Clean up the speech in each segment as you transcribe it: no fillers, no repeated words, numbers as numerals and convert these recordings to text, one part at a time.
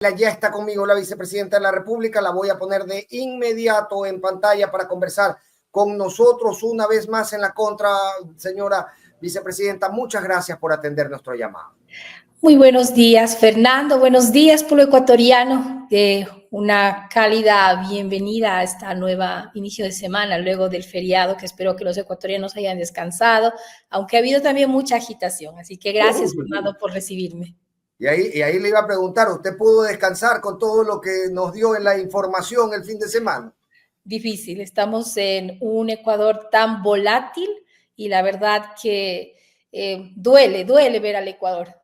Ya está conmigo la vicepresidenta de la República, la voy a poner de inmediato en pantalla para conversar con nosotros una vez más en la contra. Señora vicepresidenta, muchas gracias por atender nuestro llamado. Muy buenos días, Fernando. Buenos días, pueblo ecuatoriano. Una cálida bienvenida a esta nueva inicio de semana, luego del feriado, que espero que los ecuatorianos hayan descansado, aunque ha habido también mucha agitación. Así que gracias, Fernando, por recibirme. Y ahí le iba a preguntar, ¿usted pudo descansar con todo lo que nos dio en la información el fin de semana? Difícil, estamos en un Ecuador tan volátil y la verdad que duele ver al Ecuador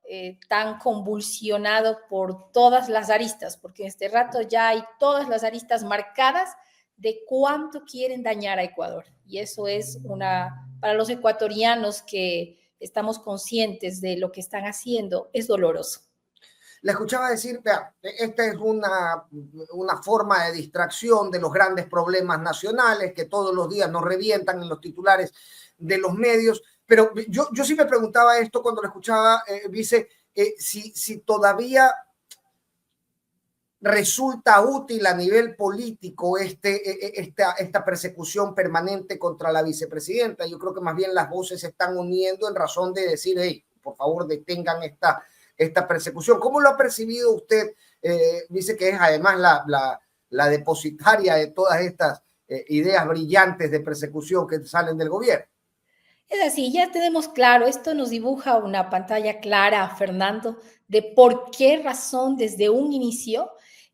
tan convulsionado por todas las aristas, porque en este rato ya hay todas las aristas marcadas de cuánto quieren dañar a Ecuador. Y eso es para los ecuatorianos que estamos conscientes de lo que están haciendo, es doloroso. Le escuchaba decir, vea, esta es una forma de distracción de los grandes problemas nacionales que todos los días nos revientan en los titulares de los medios, pero yo sí me preguntaba esto cuando lo escuchaba, vice, si todavía resulta útil a nivel político esta persecución permanente contra la vicepresidenta. Yo creo que más bien las voces se están uniendo en razón de decir, hey, por favor detengan esta persecución. ¿Cómo lo ha percibido usted? Dice que es además la depositaria de todas estas ideas brillantes de persecución que salen del gobierno. Es así, ya tenemos claro, esto nos dibuja una pantalla clara, Fernando, de por qué razón desde un inicio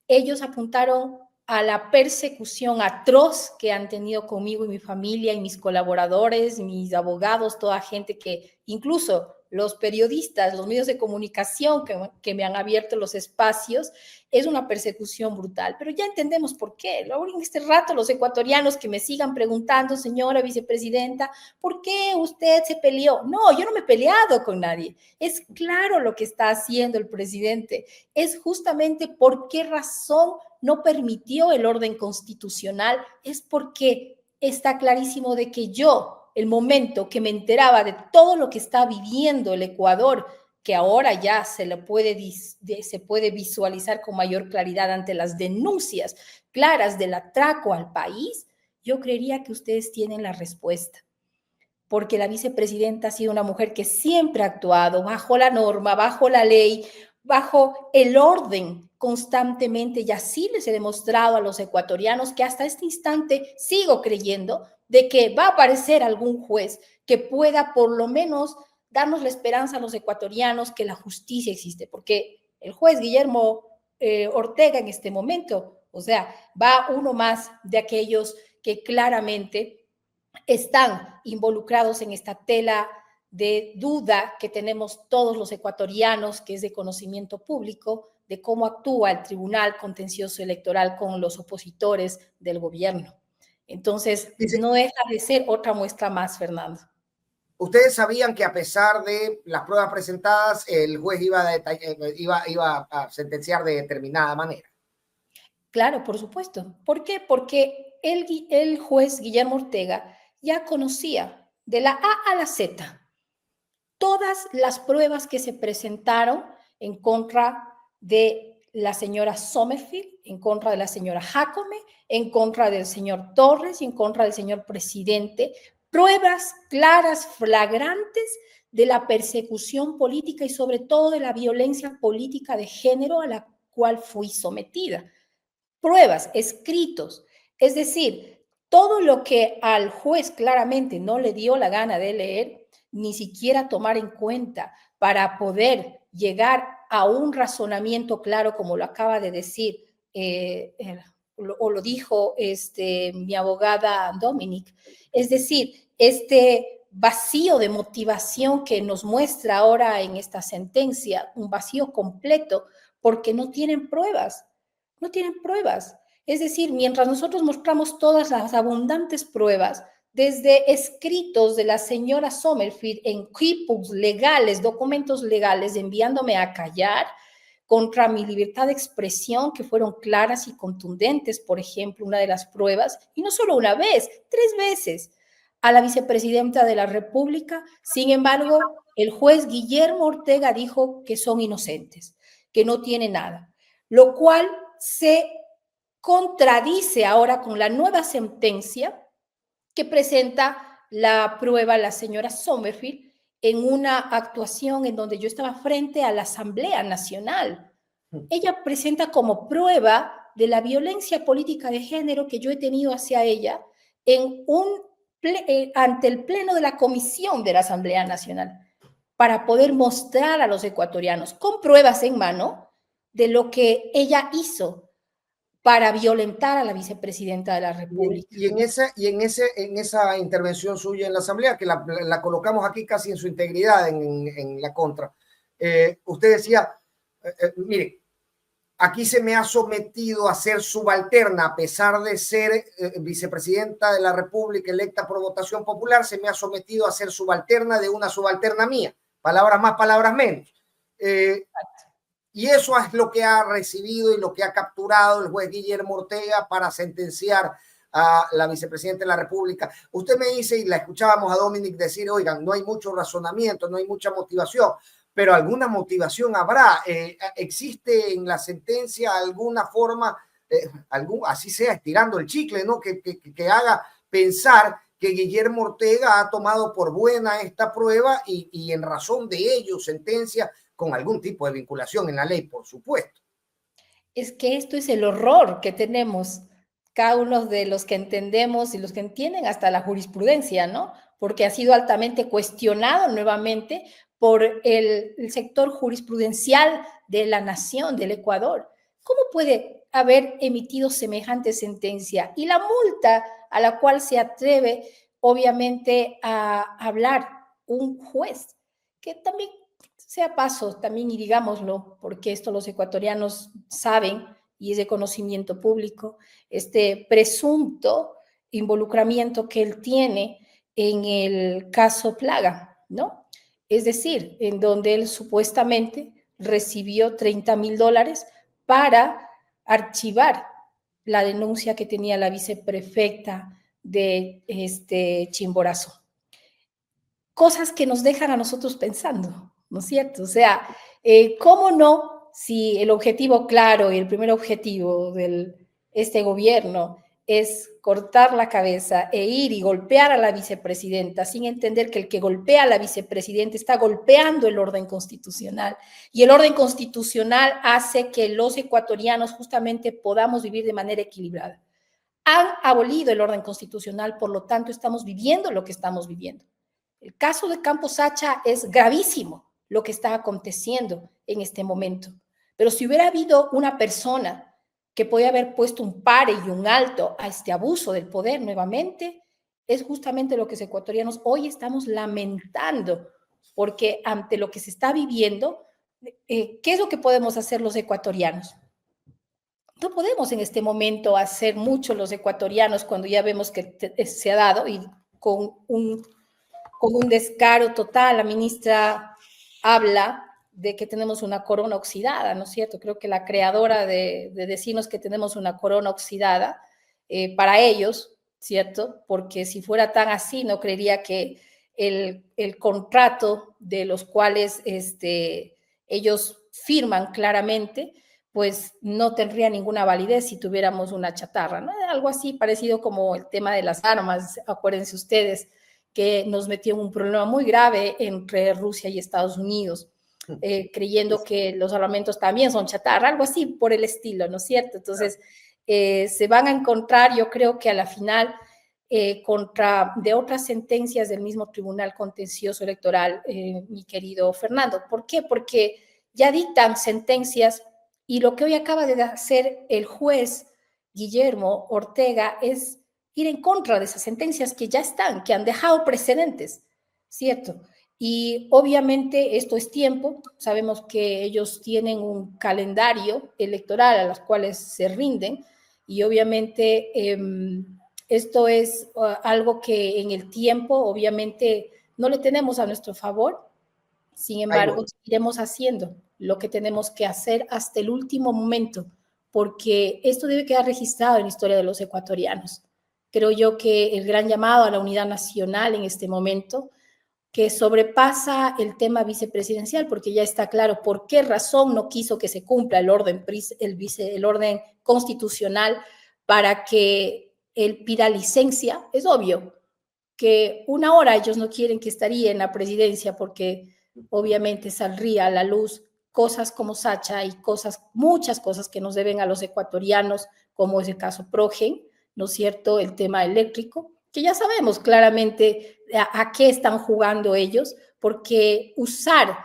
ellos apuntaron a la persecución atroz que han tenido conmigo y mi familia y mis colaboradores, mis abogados, toda gente que incluso los periodistas, los medios de comunicación que me han abierto los espacios, es una persecución brutal. Pero ya entendemos por qué. Luego en este rato los ecuatorianos que me sigan preguntando, señora vicepresidenta, ¿por qué usted se peleó? No, yo no me he peleado con nadie. Es claro lo que está haciendo el presidente. Es justamente por qué razón no permitió el orden constitucional. Es porque está clarísimo de que yo, el momento que me enteraba de todo lo que está viviendo el Ecuador, que ahora ya se puede visualizar con mayor claridad ante las denuncias claras del atraco al país, yo creería que ustedes tienen la respuesta. Porque la vicepresidenta ha sido una mujer que siempre ha actuado bajo la norma, bajo la ley, bajo el orden constantemente, y así les he demostrado a los ecuatorianos que hasta este instante sigo creyendo de que va a aparecer algún juez que pueda por lo menos darnos la esperanza a los ecuatorianos que la justicia existe, porque el juez Guillermo Ortega en este momento, o sea, va uno más de aquellos que claramente están involucrados en esta tela de duda que tenemos todos los ecuatorianos, que es de conocimiento público, de cómo actúa el Tribunal Contencioso Electoral con los opositores del gobierno. Entonces, no deja de ser otra muestra más, Fernando. Ustedes sabían que a pesar de las pruebas presentadas, el juez iba a sentenciar de determinada manera. Claro, por supuesto. ¿Por qué? Porque el juez Guillermo Ortega ya conocía de la A a la Z todas las pruebas que se presentaron en contra de la señora Sommerfield, en contra de la señora Jacome, en contra del señor Torres y en contra del señor presidente, pruebas claras, flagrantes de la persecución política y sobre todo de la violencia política de género a la cual fui sometida. Pruebas, escritos, es decir, todo lo que al juez claramente no le dio la gana de leer, ni siquiera tomar en cuenta para poder llegar a un razonamiento claro, como lo acaba de decir o lo dijo mi abogada Dominic. Es decir, este vacío de motivación que nos muestra ahora en esta sentencia, un vacío completo, porque no tienen pruebas. No tienen pruebas. Es decir, mientras nosotros mostramos todas las abundantes pruebas, desde escritos de la señora Sommerfield en quipuks legales, documentos legales, enviándome a callar contra mi libertad de expresión, que fueron claras y contundentes, por ejemplo, una de las pruebas, y no solo una vez, 3 veces, a la vicepresidenta de la República. Sin embargo, el juez Guillermo Ortega dijo que son inocentes, que no tiene nada. lo cual se contradice ahora con la nueva sentencia que presenta la prueba la señora Sommerfield en una actuación en donde yo estaba frente a la Asamblea Nacional. Ella presenta como prueba de la violencia política de género que yo he tenido hacia ella ante el Pleno de la Comisión de la Asamblea Nacional, para poder mostrar a los ecuatorianos con pruebas en mano de lo que ella hizo para violentar a la vicepresidenta de la República. Y en esa intervención suya en la Asamblea, que la colocamos aquí casi en su integridad en la contra, usted decía, mire, aquí se me ha sometido a ser subalterna, a pesar de ser vicepresidenta de la República electa por votación popular, se me ha sometido a ser subalterna de una subalterna mía. Palabras más, palabras menos. Y eso es lo que ha recibido y lo que ha capturado el juez Guillermo Ortega para sentenciar a la vicepresidenta de la República. Usted me dice, y la escuchábamos a Dominic decir, oigan, no hay mucho razonamiento, no hay mucha motivación, pero alguna motivación habrá. ¿Existe en la sentencia alguna forma, así sea, estirando el chicle, ¿no? que haga pensar que Guillermo Ortega ha tomado por buena esta prueba y en razón de ello sentencia con algún tipo de vinculación en la ley, por supuesto? Es que esto es el horror que tenemos cada uno de los que entendemos y los que entienden hasta la jurisprudencia, ¿no? Porque ha sido altamente cuestionado nuevamente por el sector jurisprudencial de la nación, del Ecuador. ¿Cómo puede haber emitido semejante sentencia? Y la multa a la cual se atreve, obviamente, a hablar un juez, que también sea paso también, y digámoslo, porque esto los ecuatorianos saben y es de conocimiento público, este presunto involucramiento que él tiene en el caso Plaga, ¿no? Es decir, en donde él supuestamente recibió $30,000 para archivar la denuncia que tenía la viceprefecta de Chimborazo. Cosas que nos dejan a nosotros pensando, ¿no es cierto? O sea, ¿cómo no? Si el objetivo claro y el primer objetivo de este gobierno es cortar la cabeza e ir y golpear a la vicepresidenta sin entender que el que golpea a la vicepresidenta está golpeando el orden constitucional, y el orden constitucional hace que los ecuatorianos justamente podamos vivir de manera equilibrada. Han abolido el orden constitucional, por lo tanto estamos viviendo lo que estamos viviendo. El caso de Campos Hacha es gravísimo, lo que está aconteciendo en este momento. Pero si hubiera habido una persona que podía haber puesto un pare y un alto a este abuso del poder nuevamente, es justamente lo que los ecuatorianos hoy estamos lamentando, porque ante lo que se está viviendo, ¿qué es lo que podemos hacer los ecuatorianos? No podemos en este momento hacer mucho los ecuatorianos cuando ya vemos que se ha dado, y con un descaro total. La ministra habla de que tenemos una corona oxidada, ¿no es cierto? Creo que la creadora de decirnos que tenemos una corona oxidada, para ellos, ¿cierto? Porque si fuera tan así, no creería que el contrato de los cuales ellos firman claramente, pues no tendría ninguna validez si tuviéramos una chatarra, ¿no? Algo así parecido como el tema de las armas, acuérdense ustedes, que nos metió en un problema muy grave entre Rusia y Estados Unidos, creyendo que los armamentos también son chatarra, algo así por el estilo, ¿no es cierto? Entonces, se van a encontrar, yo creo que a la final, contra de otras sentencias del mismo Tribunal Contencioso Electoral, mi querido Fernando. ¿Por qué? Porque ya dictan sentencias, y lo que hoy acaba de hacer el juez Guillermo Ortega es ir en contra de esas sentencias que ya están, que han dejado precedentes, ¿cierto? Y obviamente esto es tiempo, sabemos que ellos tienen un calendario electoral a los cuales se rinden, y obviamente esto es algo que en el tiempo obviamente no le tenemos a nuestro favor. Sin embargo, seguiremos haciendo lo que tenemos que hacer hasta el último momento, porque esto debe quedar registrado en la historia de los ecuatorianos. Creo yo que el gran llamado a la unidad nacional en este momento, que sobrepasa el tema vicepresidencial, porque ya está claro por qué razón no quiso que se cumpla el orden, el orden constitucional para que él pida licencia. Es obvio que una hora ellos no quieren que estaría en la presidencia porque obviamente saldría a la luz cosas como Sacha y muchas cosas que nos deben a los ecuatorianos, como es el caso Progen, ¿no es cierto? El tema eléctrico, que ya sabemos claramente a qué están jugando ellos, porque usar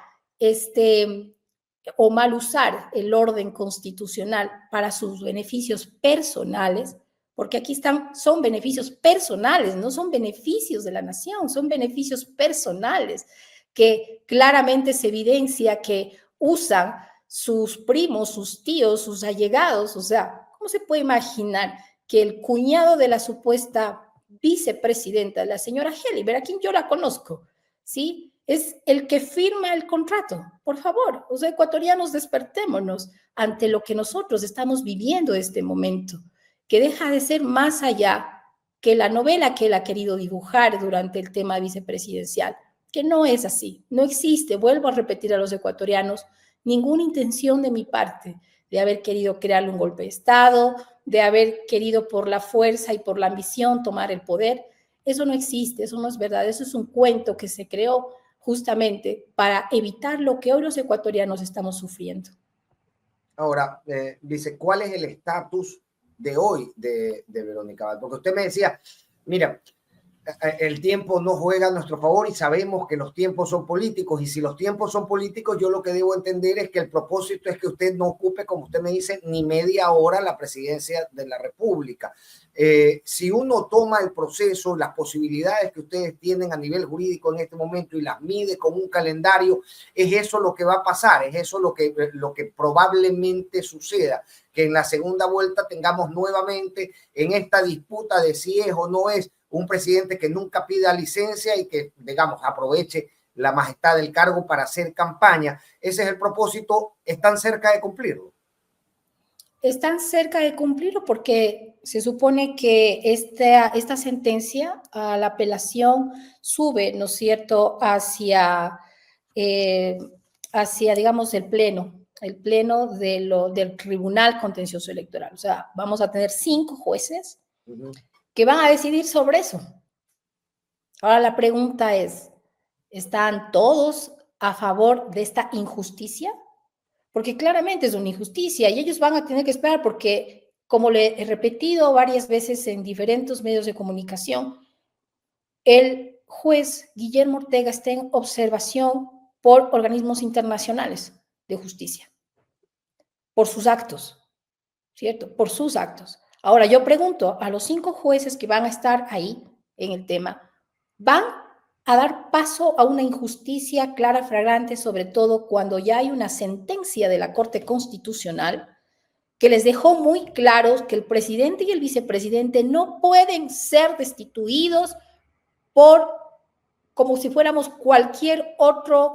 o mal usar el orden constitucional para sus beneficios personales, porque aquí son beneficios personales, no son beneficios de la nación, son beneficios personales, que claramente se evidencia que usan sus primos, sus tíos, sus allegados. O sea, ¿cómo se puede imaginar que el cuñado de la supuesta vicepresidenta, la señora Helliber, a quien yo la conozco, ¿sí?, es el que firma el contrato? Por favor, los ecuatorianos, despertémonos ante lo que nosotros estamos viviendo en este momento, que deja de ser más allá que la novela que él ha querido dibujar durante el tema vicepresidencial, que no es así, no existe. Vuelvo a repetir a los ecuatorianos, ninguna intención de mi parte de haber querido crearle un golpe de Estado, de haber querido por la fuerza y por la ambición tomar el poder. Eso no existe, eso no es verdad, eso es un cuento que se creó justamente para evitar lo que hoy los ecuatorianos estamos sufriendo. Ahora, dice, ¿cuál es el estatus de hoy de Verónica Abad? Porque usted me decía, mira, el tiempo no juega a nuestro favor y sabemos que los tiempos son políticos, y si los tiempos son políticos, yo lo que debo entender es que el propósito es que usted no ocupe, como usted me dice, ni media hora la presidencia de la República. Si uno toma el proceso, las posibilidades que ustedes tienen a nivel jurídico en este momento y las mide con un calendario, es eso lo que va a pasar, es eso lo que probablemente suceda, que en la segunda vuelta tengamos nuevamente en esta disputa de si es o no es un presidente que nunca pida licencia y que, digamos, aproveche la majestad del cargo para hacer campaña. Ese es el propósito. ¿Están cerca de cumplirlo? Están cerca de cumplirlo porque se supone que esta sentencia a la apelación sube, ¿no es cierto?, hacia, digamos, el pleno del Tribunal Contencioso Electoral. O sea, vamos a tener 5 jueces que van a decidir sobre eso. Ahora la pregunta es, ¿están todos a favor de esta injusticia? Porque claramente es una injusticia y ellos van a tener que esperar porque, como le he repetido varias veces en diferentes medios de comunicación, el juez Guillermo Ortega está en observación por organismos internacionales de justicia, por sus actos, ¿cierto? Por sus actos. Ahora, yo pregunto a los 5 jueces que van a estar ahí en el tema, ¿van a dar paso a una injusticia clara, flagrante, sobre todo cuando ya hay una sentencia de la Corte Constitucional que les dejó muy claros que el presidente y el vicepresidente no pueden ser destituidos como si fuéramos cualquier otra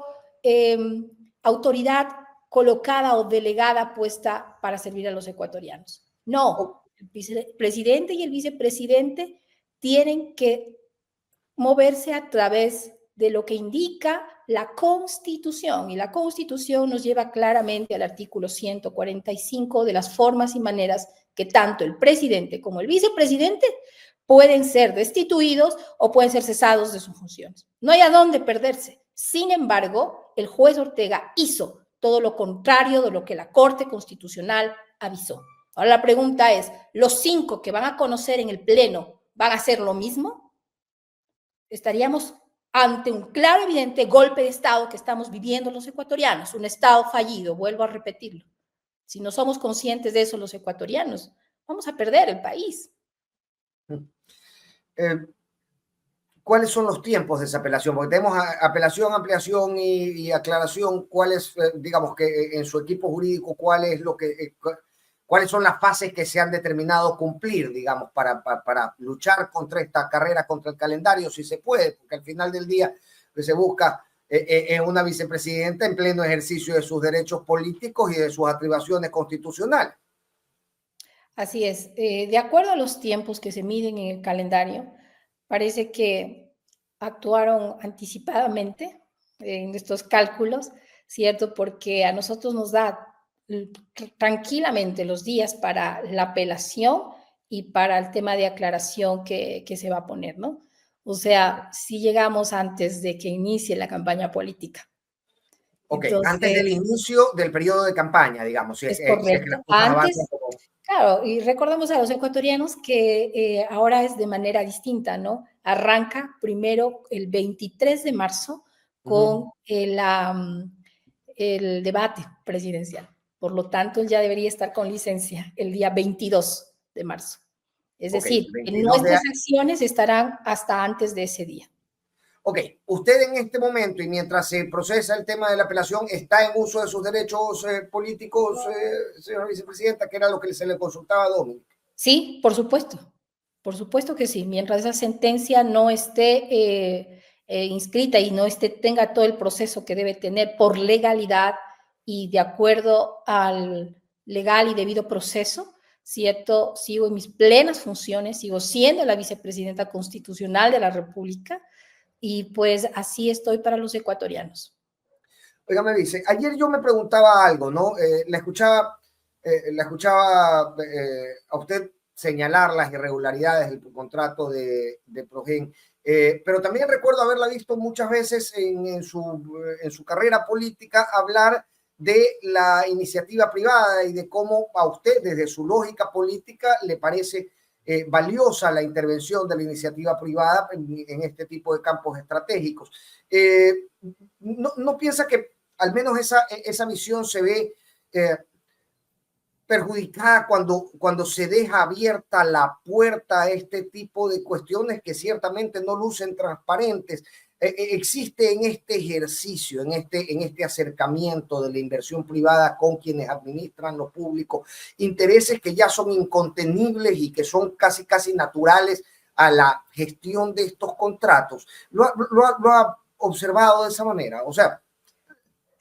autoridad colocada o delegada puesta para servir a los ecuatorianos? No, el presidente y el vicepresidente tienen que moverse a través de lo que indica la Constitución, y la Constitución nos lleva claramente al artículo 145 de las formas y maneras que tanto el presidente como el vicepresidente pueden ser destituidos o pueden ser cesados de sus funciones. No hay a dónde perderse. Sin embargo, el juez Ortega hizo todo lo contrario de lo que la Corte Constitucional avisó. Ahora la pregunta es, ¿los 5 que van a conocer en el Pleno van a hacer lo mismo? Estaríamos ante un claro, evidente golpe de Estado que estamos viviendo los ecuatorianos, un Estado fallido, vuelvo a repetirlo. Si no somos conscientes de eso los ecuatorianos, vamos a perder el país. ¿Cuáles son los tiempos de esa apelación? Porque tenemos apelación, ampliación y aclaración. ¿Cuáles, digamos que en su equipo jurídico, cuáles son las fases que se han determinado cumplir, digamos, para luchar contra esta carrera, contra el calendario, si se puede? Porque al final del día pues, se busca una vicepresidenta en pleno ejercicio de sus derechos políticos y de sus atribuciones constitucionales. Así es. De acuerdo a los tiempos que se miden en el calendario, parece que actuaron anticipadamente en estos cálculos, ¿cierto? Porque a nosotros nos da tranquilamente los días para la apelación y para el tema de aclaración que se va a poner, ¿no? O sea, si llegamos antes de que inicie la campaña política. Ok, antes del Entonces, inicio del periodo de campaña, digamos, es si es que las correcto. cosas avanzan Antes, como... claro, y recordemos a los ecuatorianos que ahora es de manera distinta, ¿no? Arranca primero el 23 de marzo con el debate presidencial. Por lo tanto, él ya debería estar con licencia el día 22 de marzo. Es Ok, decir, que 22 de... nuestras acciones estarán hasta antes de ese día. Ok, usted en este momento y mientras se procesa el tema de la apelación está en uso de sus derechos políticos, señora vicepresidenta, que era lo que se le consultaba a Dominic. Sí, por supuesto que sí. Mientras esa sentencia no esté inscrita y no tenga todo el proceso que debe tener por legalidad y de acuerdo al legal y debido proceso, ¿cierto? Sigo en mis plenas funciones, sigo siendo la vicepresidenta constitucional de la República y pues así estoy para los ecuatorianos. Oiga, me dice, ayer yo me preguntaba algo, ¿no? La escuchaba a usted señalar las irregularidades del contrato de Progen, pero también recuerdo haberla visto muchas veces en su carrera política hablar de la iniciativa privada y de cómo a usted, desde su lógica política, le parece valiosa la intervención de la iniciativa privada en este tipo de campos estratégicos. No piensa que al menos esa visión se ve perjudicada cuando se deja abierta la puerta a este tipo de cuestiones que ciertamente no lucen transparentes. Existe en este ejercicio, en este acercamiento de la inversión privada con quienes administran lo público, intereses que ya son incontenibles y que son casi naturales a la gestión de estos contratos. ¿Lo ha observado de esa manera? O sea,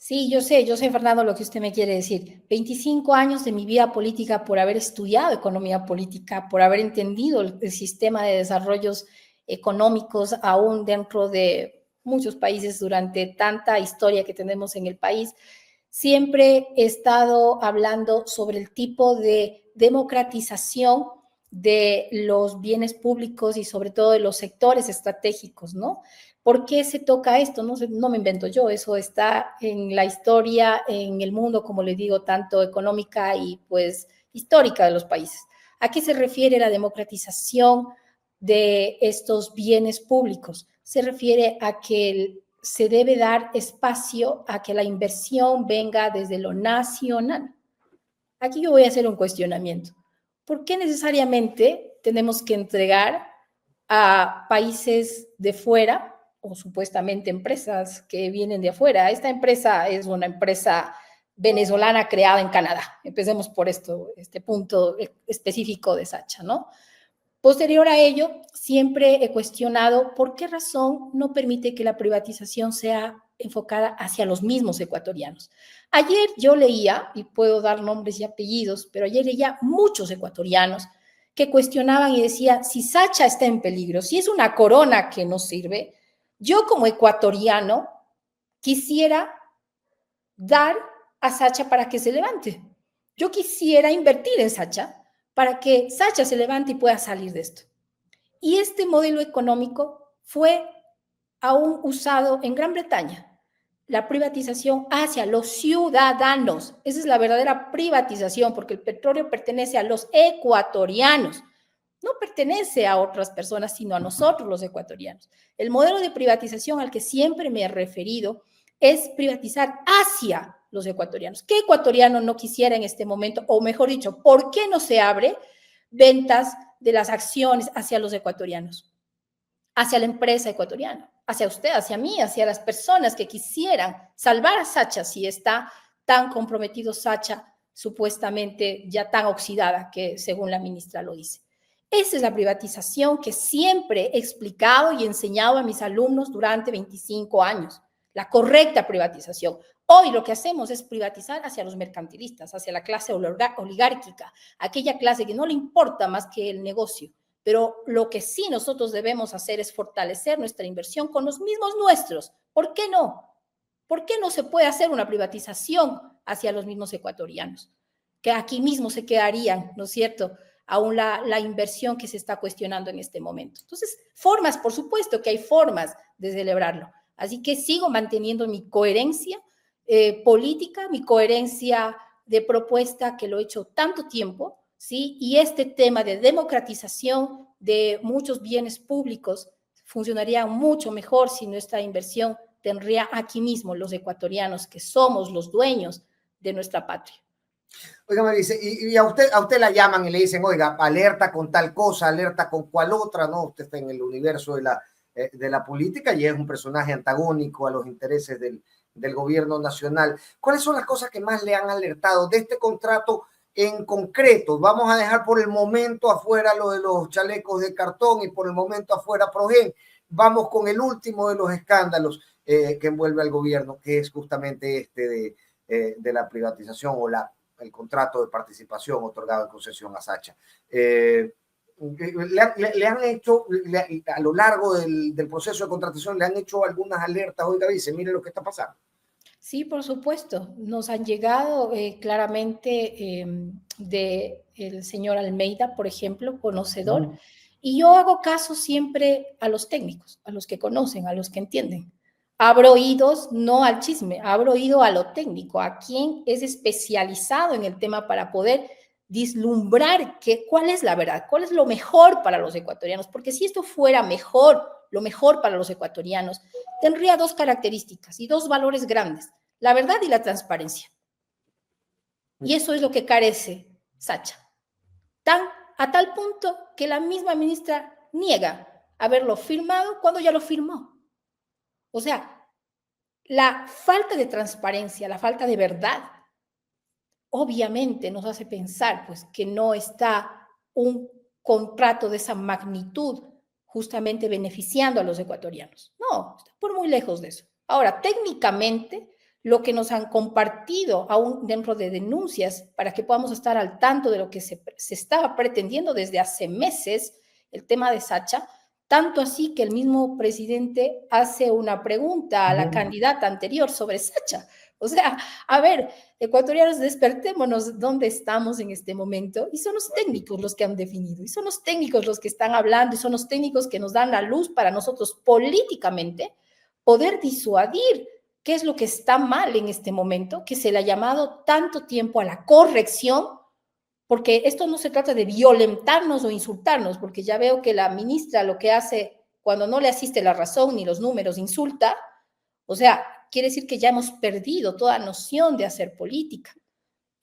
Sí, yo sé, Fernando, lo que usted me quiere decir. 25 años de mi vida política por haber estudiado economía política, por haber entendido el sistema de desarrollos económicos aún dentro de muchos países durante tanta historia que tenemos en el país. Siempre he estado hablando sobre el tipo de democratización de los bienes públicos y sobre todo de los sectores estratégicos, ¿no? ¿Por qué se toca esto? No me invento yo, eso está en la historia, en el mundo, como les digo, tanto económica y pues histórica de los países. ¿A qué se refiere la democratización de estos bienes públicos? Se refiere a que se debe dar espacio a que la inversión venga desde lo nacional. Aquí yo voy a hacer un cuestionamiento. ¿Por qué necesariamente tenemos que entregar a países de fuera o supuestamente empresas que vienen de afuera? Esta empresa es una empresa venezolana creada en Canadá. Empecemos por este punto específico de Sacha, ¿no? Posterior a ello, siempre he cuestionado por qué razón no permite que la privatización sea enfocada hacia los mismos ecuatorianos. Ayer yo leía, y puedo dar nombres y apellidos, pero ayer leía muchos ecuatorianos que cuestionaban y decían, si Sacha está en peligro, si es una corona que no sirve, yo como ecuatoriano quisiera dar a Sacha para que se levante. Yo quisiera invertir en Sacha para que Sacha se levante y pueda salir de esto. Y este modelo económico fue aún usado en Gran Bretaña. La privatización hacia los ciudadanos. Esa es la verdadera privatización, porque el petróleo pertenece a los ecuatorianos. No pertenece a otras personas, sino a nosotros los ecuatorianos. El modelo de privatización al que siempre me he referido es privatizar hacia los ecuatorianos. ¿Qué ecuatoriano no quisiera en este momento? O mejor dicho, ¿por qué no se abre ventas de las acciones hacia los ecuatorianos? Hacia la empresa ecuatoriana, hacia usted, hacia mí, hacia las personas que quisieran salvar a Sacha si está tan comprometido Sacha, supuestamente ya tan oxidada que según la ministra lo dice. Esa es la privatización que siempre he explicado y enseñado a mis alumnos durante 25 años, la correcta privatización. Hoy lo que hacemos es privatizar hacia los mercantilistas, hacia la clase oligárquica, aquella clase que no le importa más que el negocio, Pero lo que sí nosotros debemos hacer es fortalecer nuestra inversión con los mismos nuestros. ¿Por qué no? ¿Por qué no se puede hacer una privatización hacia los mismos ecuatorianos? Que aquí mismo se quedarían, ¿no es cierto?, aún la inversión que se está cuestionando en este momento. Entonces, formas, por supuesto que hay formas de celebrarlo. Así que sigo manteniendo mi coherencia política, mi coherencia de propuesta que lo he hecho tanto tiempo, ¿sí? Y este tema de democratización de muchos bienes públicos funcionaría mucho mejor si nuestra inversión tendría aquí mismo los ecuatorianos, que somos los dueños de nuestra patria. Oiga, me dice, y a usted la llaman y le dicen, oiga, alerta con tal cosa, alerta con cual otra, ¿no? Usted está en el universo de la política y es un personaje antagónico a los intereses del gobierno nacional. ¿Cuáles son las cosas que más le han alertado de este contrato en concreto? Vamos a dejar por el momento afuera lo de los chalecos de cartón y por el momento afuera Progen. Vamos con el último de los escándalos que envuelve al gobierno, que es justamente este de la privatización o el contrato de participación otorgado en concesión a Sacha. Le han hecho, a lo largo del proceso de contratación, le han hecho algunas alertas. Oiga, dice, mire lo que está pasando. Sí, por supuesto. Nos han llegado claramente del señor Almeida, por ejemplo, conocedor, y yo hago caso siempre a los técnicos, a los que conocen, a los que entienden. Abro oídos no al chisme, abro oído a lo técnico, a quien es especializado en el tema para poder vislumbrar cuál es la verdad, cuál es lo mejor para los ecuatorianos, porque si esto fuera mejor, lo mejor para los ecuatorianos, tendría dos características y dos valores grandes, la verdad y la transparencia. Y eso es lo que carece Sacha. A tal punto que la misma ministra niega haberlo firmado cuando ya lo firmó. O sea, la falta de transparencia, la falta de verdad, obviamente nos hace pensar pues, que no está un contrato de esa magnitud justamente beneficiando a los ecuatorianos. No, está por muy lejos de eso. Ahora, técnicamente, lo que nos han compartido aún dentro de denuncias para que podamos estar al tanto de lo que se estaba pretendiendo desde hace meses, el tema de Sacha, tanto así que el mismo presidente hace una pregunta a la candidata anterior sobre Sacha. O sea, a ver, ecuatorianos, despertémonos dónde estamos en este momento, y son los técnicos los que han definido, y son los técnicos los que están hablando, y son los técnicos que nos dan la luz para nosotros políticamente poder disuadir qué es lo que está mal en este momento, que se le ha llamado tanto tiempo a la corrección, porque esto no se trata de violentarnos o insultarnos, porque ya veo que la ministra lo que hace cuando no le asiste la razón ni los números, insulta. O sea, quiere decir que ya hemos perdido toda noción de hacer política.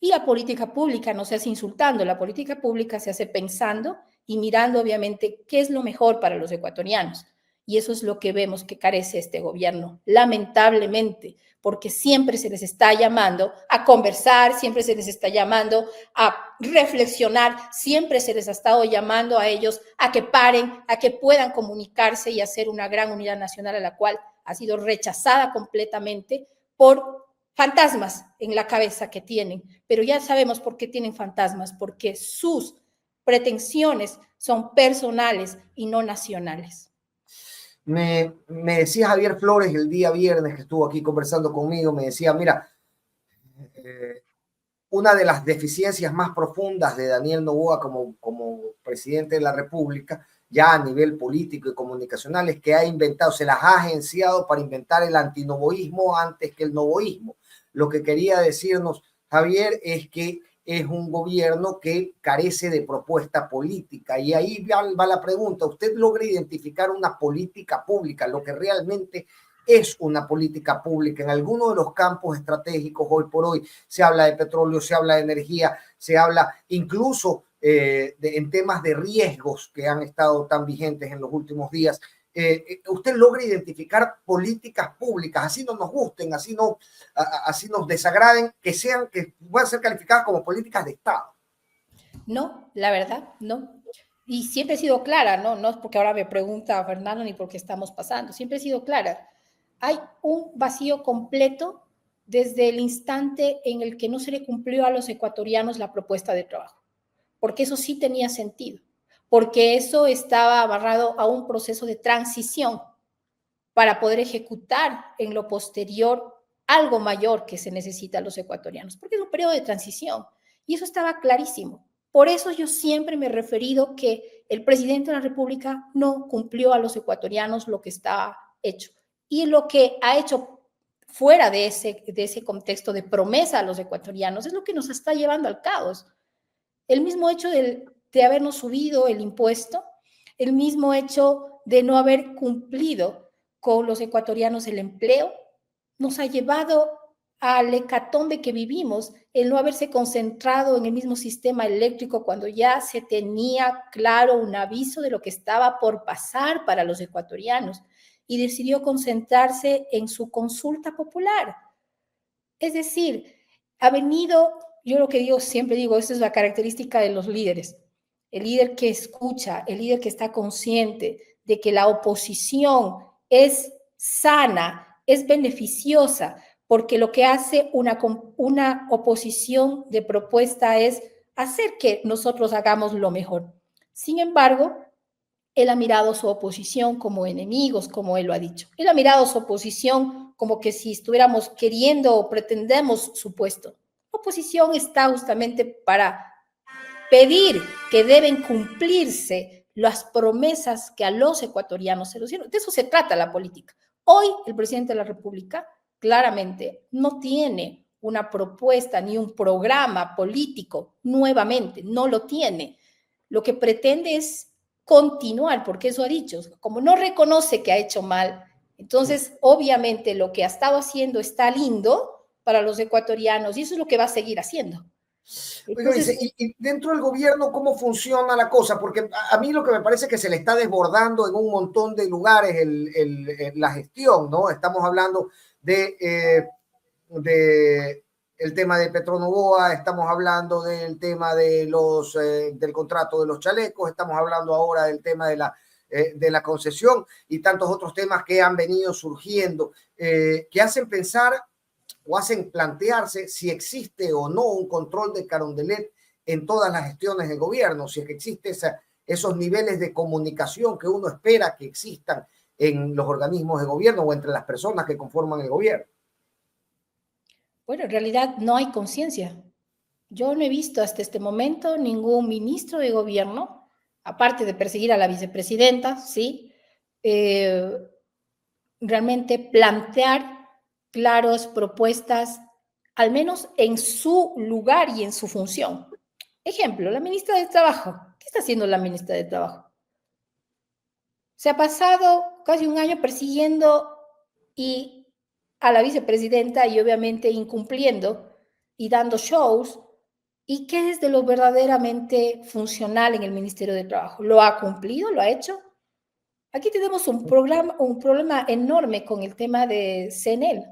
Y la política pública no se hace insultando, la política pública se hace pensando y mirando obviamente qué es lo mejor para los ecuatorianos. Y eso es lo que vemos que carece este gobierno, lamentablemente, porque siempre se les está llamando a conversar, siempre se les está llamando a reflexionar, siempre se les ha estado llamando a ellos a que paren, a que puedan comunicarse y hacer una gran unidad nacional, a la cual ha sido rechazada completamente por fantasmas en la cabeza que tienen. Pero ya sabemos por qué tienen fantasmas, porque sus pretensiones son personales y no nacionales. Me decía Javier Flores el día viernes que estuvo aquí conversando conmigo, me decía, mira, una de las deficiencias más profundas de Daniel Noboa como presidente de la República, ya a nivel político y comunicacional, es que ha inventado, se las ha agenciado para inventar el antinovoísmo antes que el novoísmo. Lo que quería decirnos Javier es que es un gobierno que carece de propuesta política. Y ahí va la pregunta, ¿usted logra identificar una política pública, lo que realmente es una política pública en alguno de los campos estratégicos? Hoy por hoy se habla de petróleo, se habla de energía, se habla incluso en temas de riesgos que han estado tan vigentes en los últimos días. Usted logra identificar políticas públicas, así no nos gusten, así nos desagraden, que puedan ser calificadas como políticas de Estado. No, la verdad, no. Y siempre he sido clara, no es porque ahora me pregunta Fernando ni porque estamos pasando, siempre he sido clara. Hay un vacío completo desde el instante en el que no se le cumplió a los ecuatorianos la propuesta de trabajo, porque eso sí tenía sentido. porque eso estaba amarrado a un proceso de transición para poder ejecutar en lo posterior algo mayor que se necesita a los ecuatorianos, porque es un periodo de transición y eso estaba clarísimo. Por eso yo siempre me he referido que el presidente de la República no cumplió a los ecuatorianos lo que estaba hecho. Y lo que ha hecho fuera de ese contexto de promesa a los ecuatorianos es lo que nos está llevando al caos. El mismo hecho de habernos subido el impuesto, el mismo hecho de no haber cumplido con los ecuatorianos el empleo, nos ha llevado al hecatombe que vivimos, el no haberse concentrado en el mismo sistema eléctrico cuando ya se tenía claro un aviso de lo que estaba por pasar para los ecuatorianos y decidió concentrarse en su consulta popular. Es decir, ha venido, yo lo que digo, siempre digo, esta es la característica de los líderes, el líder que escucha, el líder que está consciente de que la oposición es sana, es beneficiosa, porque lo que hace una oposición de propuesta es hacer que nosotros hagamos lo mejor. Sin embargo, él ha mirado su oposición como enemigos, como él lo ha dicho. Él ha mirado su oposición como que si estuviéramos queriendo o pretendemos su puesto. La oposición está justamente para pedir que deben cumplirse las promesas que a los ecuatorianos se los dieron. De eso se trata la política. Hoy el presidente de la República claramente no tiene una propuesta ni un programa político, nuevamente, no lo tiene. Lo que pretende es continuar, porque eso ha dicho, como no reconoce que ha hecho mal, entonces obviamente lo que ha estado haciendo está lindo para los ecuatorianos y eso es lo que va a seguir haciendo. Entonces, y dentro del gobierno, ¿cómo funciona la cosa? Porque a mí lo que me parece es que se le está desbordando en un montón de lugares la gestión, ¿no? Estamos hablando de el tema de Petronovoa, estamos hablando del tema de del contrato de los chalecos, estamos hablando ahora del tema de la concesión y tantos otros temas que han venido surgiendo, que hacen pensar o hacen plantearse si existe o no un control de Carondelet en todas las gestiones de gobierno, si es que existe esos niveles de comunicación que uno espera que existan en los organismos de gobierno o entre las personas que conforman el gobierno. Bueno, en realidad no hay conciencia. Yo no he visto hasta este momento ningún ministro de gobierno, aparte de perseguir a la vicepresidenta, ¿sí? Realmente plantear claras propuestas, al menos en su lugar y en su función. Ejemplo, la ministra de Trabajo. ¿Qué está haciendo la ministra de Trabajo? Se ha pasado casi un año persiguiendo a la vicepresidenta y obviamente incumpliendo y dando shows. ¿Y qué es de lo verdaderamente funcional en el Ministerio de Trabajo? ¿Lo ha cumplido? ¿Lo ha hecho? Aquí tenemos un problema enorme con el tema de CNEL.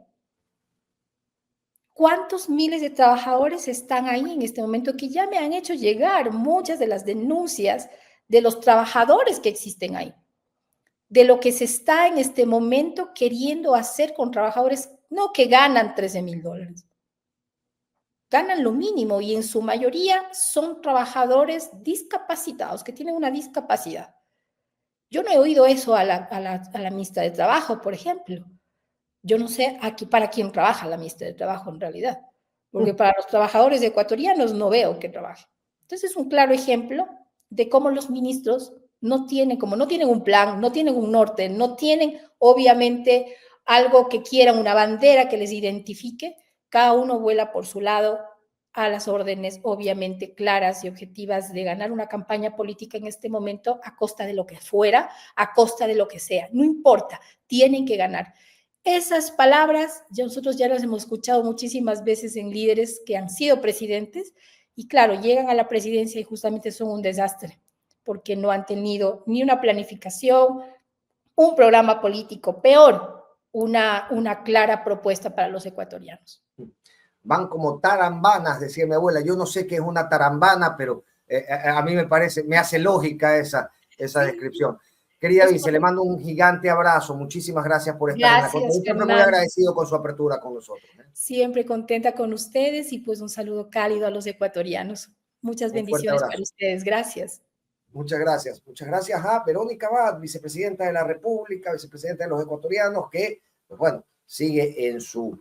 ¿Cuántos miles de trabajadores están ahí en este momento que ya me han hecho llegar muchas de las denuncias de los trabajadores que existen ahí? De lo que se está en este momento queriendo hacer con trabajadores, no que ganan $13,000. Ganan lo mínimo y en su mayoría son trabajadores discapacitados, que tienen una discapacidad. Yo no he oído eso a la ministra de Trabajo, por ejemplo. Yo no sé aquí para quién trabaja la ministra de Trabajo en realidad, porque para los trabajadores ecuatorianos no veo que trabaje. Entonces es un claro ejemplo de cómo los ministros como no tienen un plan, no tienen un norte, no tienen obviamente algo que quieran, una bandera que les identifique, cada uno vuela por su lado a las órdenes obviamente claras y objetivas de ganar una campaña política en este momento a costa de lo que fuera, a costa de lo que sea, no importa, tienen que ganar. Esas palabras nosotros ya las hemos escuchado muchísimas veces en líderes que han sido presidentes y claro, llegan a la presidencia y justamente son un desastre porque no han tenido ni una planificación, un programa político, peor, una clara propuesta para los ecuatorianos. Van como tarambanas, decía mi abuela. Yo no sé qué es una tarambana, pero a mí me hace lógica esa descripción. Querida Vice, le mando un gigante abrazo. Muchísimas gracias por estar en la conferencia. Siempre muy agradecido con su apertura con nosotros. Siempre contenta con ustedes y pues un saludo cálido a los ecuatorianos. Muchas bendiciones para ustedes. Gracias. Muchas gracias a Verónica Abad, vicepresidenta de la República, vicepresidenta de los ecuatorianos, que, pues bueno, sigue en su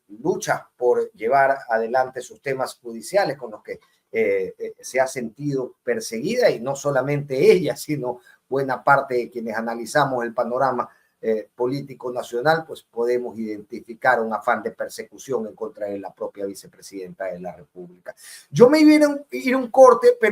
lucha por llevar adelante sus temas judiciales con los que se ha sentido perseguida, y no solamente ella, sino buena parte de quienes analizamos el panorama político nacional, pues podemos identificar un afán de persecución en contra de la propia vicepresidenta de la República. Yo me iba a ir a un corte, pero